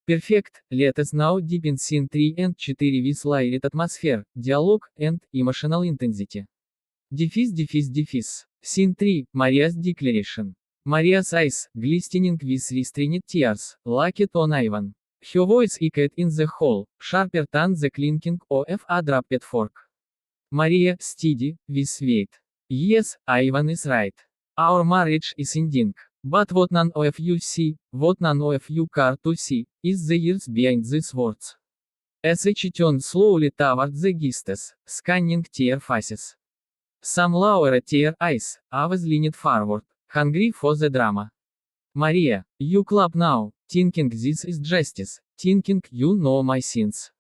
Perfect, let us now deep in scene 3 and 4 with layered atmosphere, dialogue, and emotional intensity. Дефис. Scene 3, Maria's declaration. Maria's eyes, glistening with restrained tears, locked on Ivan. Her voice echoed in the hall, sharper than the clinking of a dropped fork. Maria, steady, with weight. Yes, Ivan is right. Our marriage is ending. But what none of you see, what none of you care to see, is the years behind these words. As each turned slowly toward the guests, scanning their faces. Some lowered their eyes, others leaned forward, hungry for the drama. Maria, you clap now, thinking this is justice, thinking you know my sins.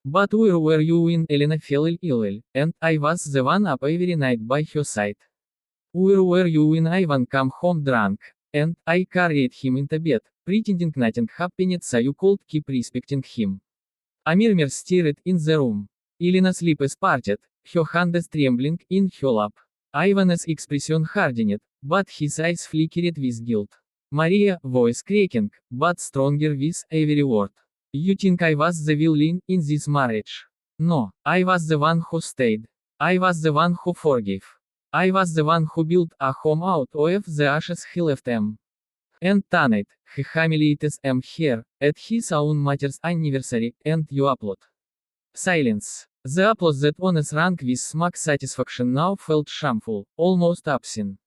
But where were you when Elena fell ill, and I was the one up every night by her side? Where were you when Ivan came home drunk, and I carried him into bed, pretending nothing happened so you could keep respecting him? A murmur stirred in the room. Elena's lips parted, her hands trembling in her lap. Ivan's expression hardened, but his eyes flickered with guilt. Maria, voice cracking, but stronger with every word. You think I was the villain in this marriage? No, I was the one who stayed. I was the one who forgave. I was the one who built a home out of the ashes he left them. And tonight, he humiliates them here, at his own mother's anniversary, and you applaud. Silence. The applause that once rang with smug satisfaction now felt shameful, almost obscene.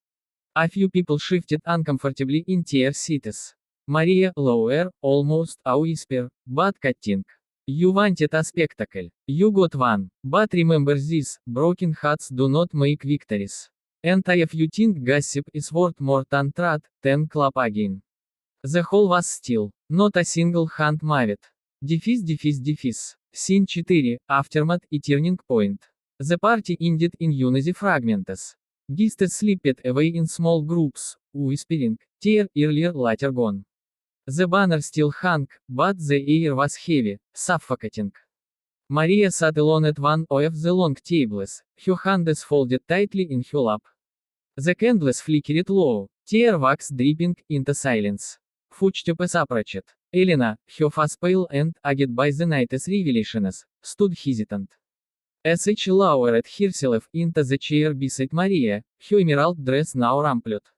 A few people shifted uncomfortably in their seats. Maria, lower, almost a whisper, but cutting. You wanted a spectacle. You got one. But remember this, broken hearts do not make victories. And if you think gossip is worth more than truth, then clap again. The hall was still. Not a single hand moved. Дефис. Scene 4, Aftermath и Turning Point. The party ended in unity fragments. Guests slipped away in small groups, whispering, their earlier later gone. The banner still hung, but the air was heavy, suffocating. Maria sat alone at one of the long tables, her hands folded tightly in her lap. The candles flickered low, tear wax dripping into silence. Footsteps approached. Elena, her face pale and aged by the night's revelations, stood hesitant. As she lowered herself into the chair beside Maria, her emerald dress now rumpled.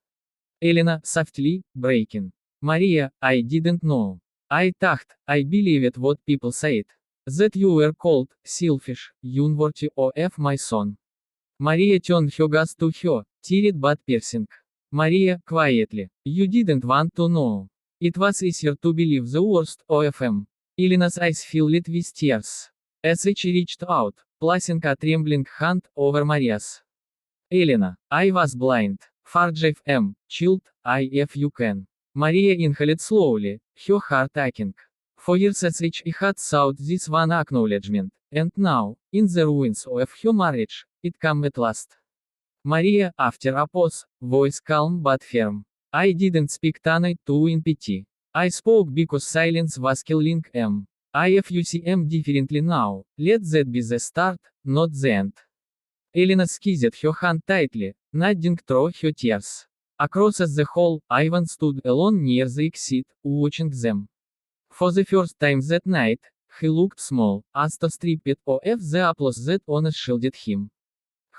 Elena, softly, breaking. Maria, I didn't know. I thought, I believed what people said. That you were cold, selfish, unworthy of my son. Maria turned her gaze to her, teared but piercing. Maria, quietly, you didn't want to know. It was easier to believe the worst of him. Elena's eyes filled with tears. As she reached out, placing a trembling hand over Maria's. Elena, I was blind. Forgive me, child, if you can. Maria inhaled slowly, her heart aching. For years she had sought this one acknowledgement, and now, in the ruins of her marriage, it came at last. Maria, after a pause, voice calm but firm. I didn't speak tonight to win pity. I spoke because silence was killing em. If you see em differently now, let that be the start, not the end. Elena squeezed her hand tightly, nodding through her tears. Across the hall, Ivan stood alone near the exit, watching them. For the first time that night, he looked small, stripped of the applause that once shielded him.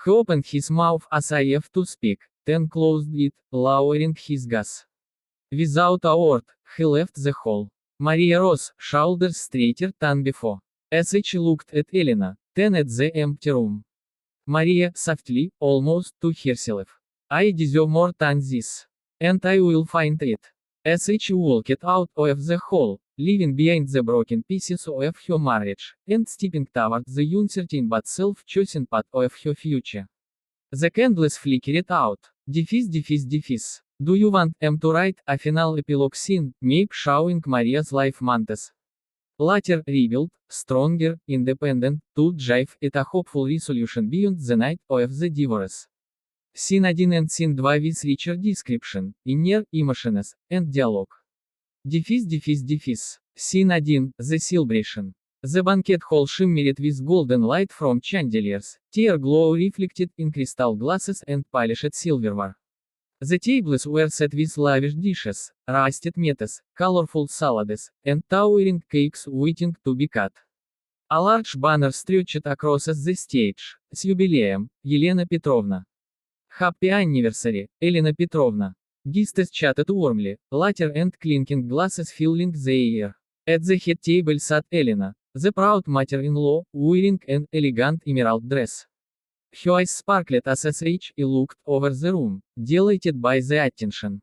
He opened his mouth as if to speak, then closed it, lowering his gaze. Without a word, he left the hall. Maria rose, shoulders straighter than before. As she looked at Elena, then at the empty room. Maria, softly, almost to herself. I deserve more than this. And I will find it. As she walked out of the hall, leaving behind the broken pieces of her marriage, and stepping toward the uncertain but self-chosen path of her future. The candles flickered out. Дефис. Do you want to write a final epilogue scene, maybe showing Maria's life months? Later rebuilt, stronger, independent, to drive at a hopeful resolution beyond the night of the divorce. Scene 1 and Scene 2 with richer description, inner emotions, and dialogue. Дефис. Scene 1, The Celebration. The banquet hall shimmered with golden light from chandeliers, their glow reflected in crystal glasses and polished silverware. The tables were set with lavish dishes, roasted meats, colorful salads, and towering cakes waiting to be cut. A large banner stretched across the stage. С юбилеем, Елена Петровна. Happy anniversary, Elena Petrovna. Guests chatted warmly, laughter and clinking glasses filling the air. At the head table sat Elena, the proud mother-in-law, wearing an elegant emerald dress. Her eyes sparkled as she looked over the room, delighted by the attention.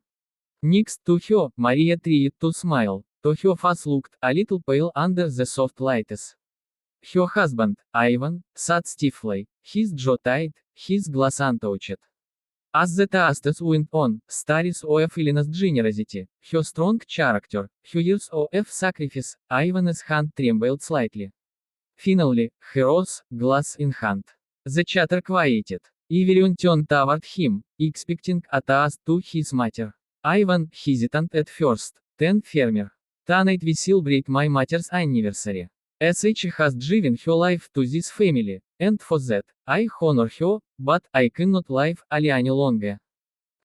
Next to her, Maria tried to smile, though her face looked a little pale under the soft lights. Her husband, Ivan, sat stiffly, his jaw tight, his glass untouched. As the toast went on, stories of Elena's generosity, her strong character, her years of sacrifice, Ivan's hand trembled slightly. Finally, he rose, glass in hand. The chatter quieted. Iverion turned toward him, expecting a toast to his mother. Ivan, hesitant at first, then firmer. Tonight we celebrate my mother's anniversary. As she has driven her life to this family, and for that, I honor her, but I cannot live any longer.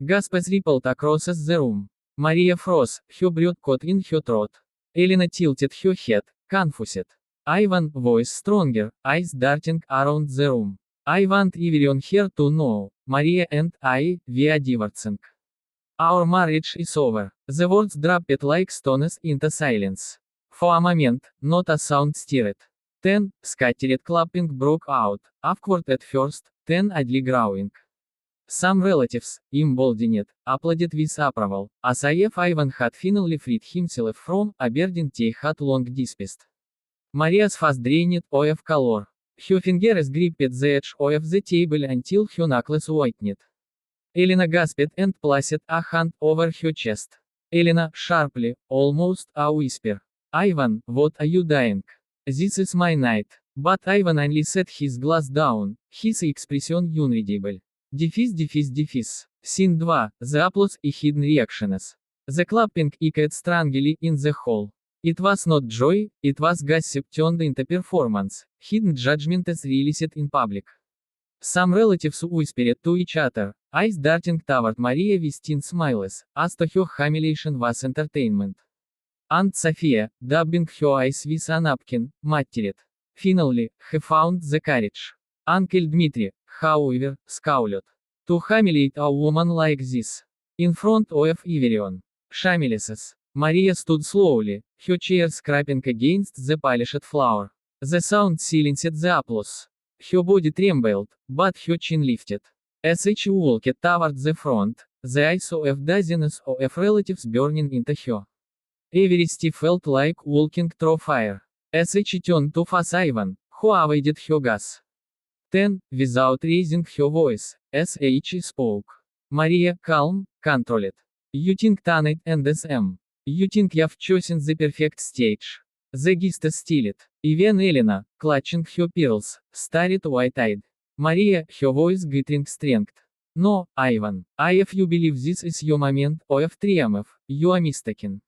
Gasps rippled across the room. Maria froze, her breath caught in her throat. Elena tilted her head, confused. Ivan, voice stronger, eyes darting around the room. I want everyone here to know, Maria and I, we are divorcing. Our marriage is over. The words dropped like stones into silence. For a moment, not a sound stirred. Then, scattered clapping broke out, awkward at first, then oddly growing. Some relatives, emboldened, applauded with approval, as if Ivan had finally freed himself from a burden they had long despised. Maria's face drained of color. Her fingers gripped the edge of the table until her knuckles whitened. Elena gasped and placed a hand over her chest. Elena, sharply, almost a whisper. Ivan, what are you doing? This is my night. But Ivan only set his glass down, his expression unreadable. Дефис. Scene 2, the applause и hidden reactions. The clapping echoed strangely in the hall. It was not joy, it was gossip turned into performance, hidden judgments released in public. Some relatives whispered to each other, eyes darting toward Maria with thin smiles, as to her humiliation was entertainment. Aunt Sophia, dabbing her eyes with a napkin, muttered. Finally, he found the courage. Uncle Dmitri, however, scowled. To humiliate a woman like this. In front of everyone. Shameless. Maria stood slowly, her chair scraping against the polished floor. The sound silenced the applause. Her body trembled, but her chin lifted. As she walked toward the front, the eyes of dozens of relatives burning into her. Every step felt like walking through fire. As she turned to face Ivan, who avoided her gaze. Then, without raising her voice, as she spoke. Maria, calm, controlled. You think tonight and SM. You think you've chosen the perfect stage. The guest stilled. Even Elena, clutching her pearls, stared wide-eyed. Maria, her voice gathering strength. No, Ivan, if you believe this is your moment of triumph, you are mistaken.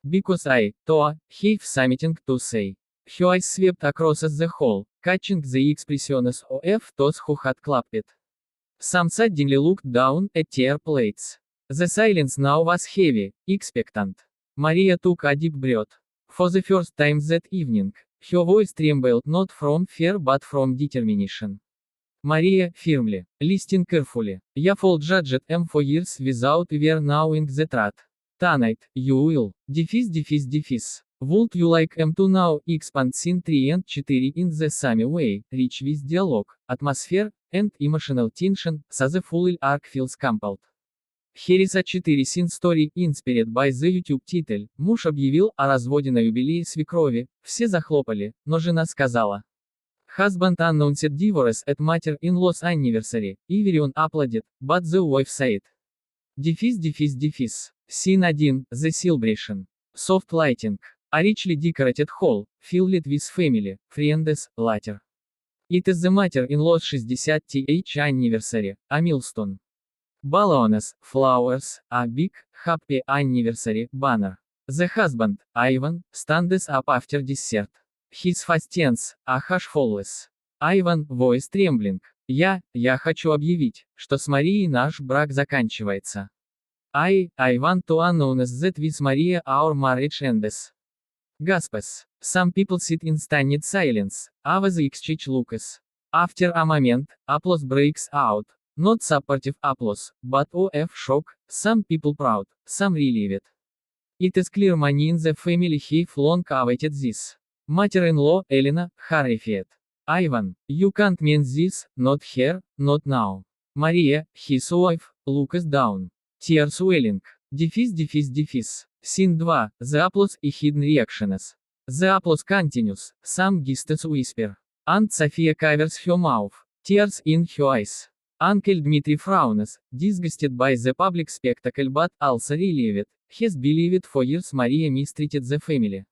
Because I, too, have something to say. Her eyes swept across the hall, catching the expressions of those who had clapped. Some suddenly looked down at their plates. The silence now was heavy, expectant. Maria took a deep breath. For the first time that evening, her voice trembled not from fear but from determination. Maria, firmly, listening carefully. You've judged them for years without ever knowing the truth. Tonight, you will. Дефис. Would you like to now expand scene 3 and 4 in the same way, rich with dialogue, atmosphere, and emotional tension, so the full arc feels compelled. Here is a 4-scene story, inspired by the YouTube title. Муж объявил о разводе на юбилее свекрови, все захлопали, но жена сказала. Husband announced divorce at mother-in-law's anniversary, everyone applauded, but the wife said. Дефис. Scene 1, the celebration. Soft lighting. A richly decorated hall, filled with family, friends, laughter. It is the mother-in-law's 60th anniversary, a milestone. Balloons, flowers, a big, happy anniversary banner. The husband, Ivan, stands up after dessert. His face tense, a hush falls. Ivan, voice trembling. Я хочу объявить, что с Марией наш брак заканчивается. I want to announce that with Maria our marriage ends. Gaspes. Some people sit in stunned silence, as the exchange looks. After a moment, applause breaks out. Not supportive applause, but of shock, some people proud, some relieved. It is clear many in the family have long awaited this. Mother-in-law, Elena, horrified. Ivan, you can't mean this, not here, not now. Maria, his wife, looks down. Tears welling. Defis. Scene 2, the applause и hidden reactions. The applause continues, some guests whisper. Aunt Sophia covers her mouth. Tears in her eyes. Uncle Dmitry frowns, disgusted by the public spectacle but also relieved. Has believed for years Maria mistreated the family.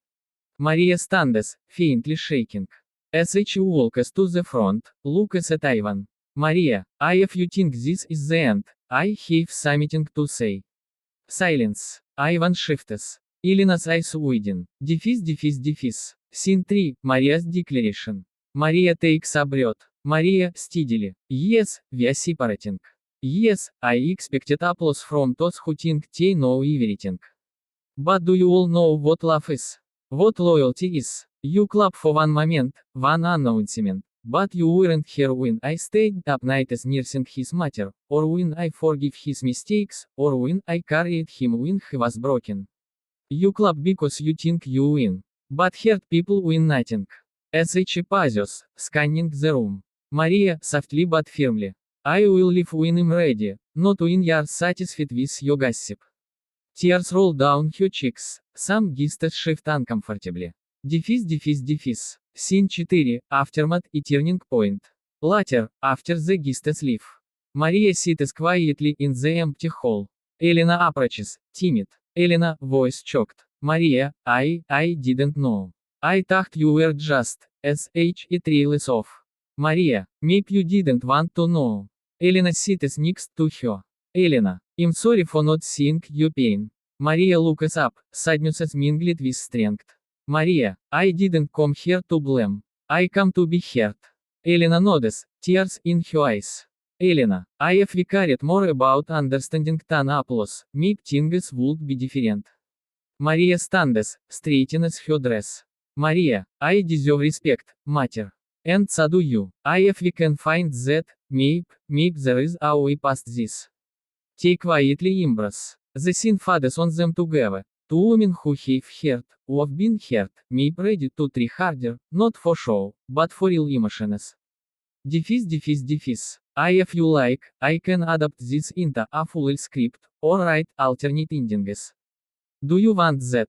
Maria stands, faintly shaking. As she walks to the front, looks at Ivan. Maria, if you think this is the end, I have something to say. Silence. Ivan shifts. Elena's eyes widen. Defis. Scene 3, Maria's declaration. Maria takes a breath. Maria, steadily. Yes, we are separating. Yes, I expected applause from those who think they know everything. But do you all know what love is? What loyalty is? You clap for one moment, one announcement. But you weren't here when I stayed up nights nursing his mother, or when I forgive his mistakes, or when I carried him when he was broken. You clap because you think you win. But hurt people win nothing. As she pauses, scanning the room. Maria, softly but firmly. I will leave when I'm ready, not when you're satisfied with your gossip. Tears roll down her cheeks, some guests shift uncomfortably. Defis. Scene 4, Aftermath и Turning Point. Later, after the guests leave. Maria sits quietly in the empty hall. Elena approaches, timid. Elena, voice choked. Maria, I didn't know. I thought you were just, it trails off. Maria, maybe you didn't want to know. Elena sits next to her. Elena, I'm sorry for not seeing your pain. Maria looks up, sadness mingled with strength. Maria, I didn't come here to blame. I come to be heard. Elena nods, tears in her eyes. Elena, I have cared more about understanding than applause, maybe things would be different. Maria stands, straightens her dress. Maria, I deserve respect, matter. And so do you. If we can find that, maybe there is a way past this. They quietly embrace. The scene fades on them together. Two women who have heard, or have been heard, may be ready to try harder, not for show, but for real emotions. Defis. If you like, I can adapt this into a full script, or write alternate endings. Do you want that?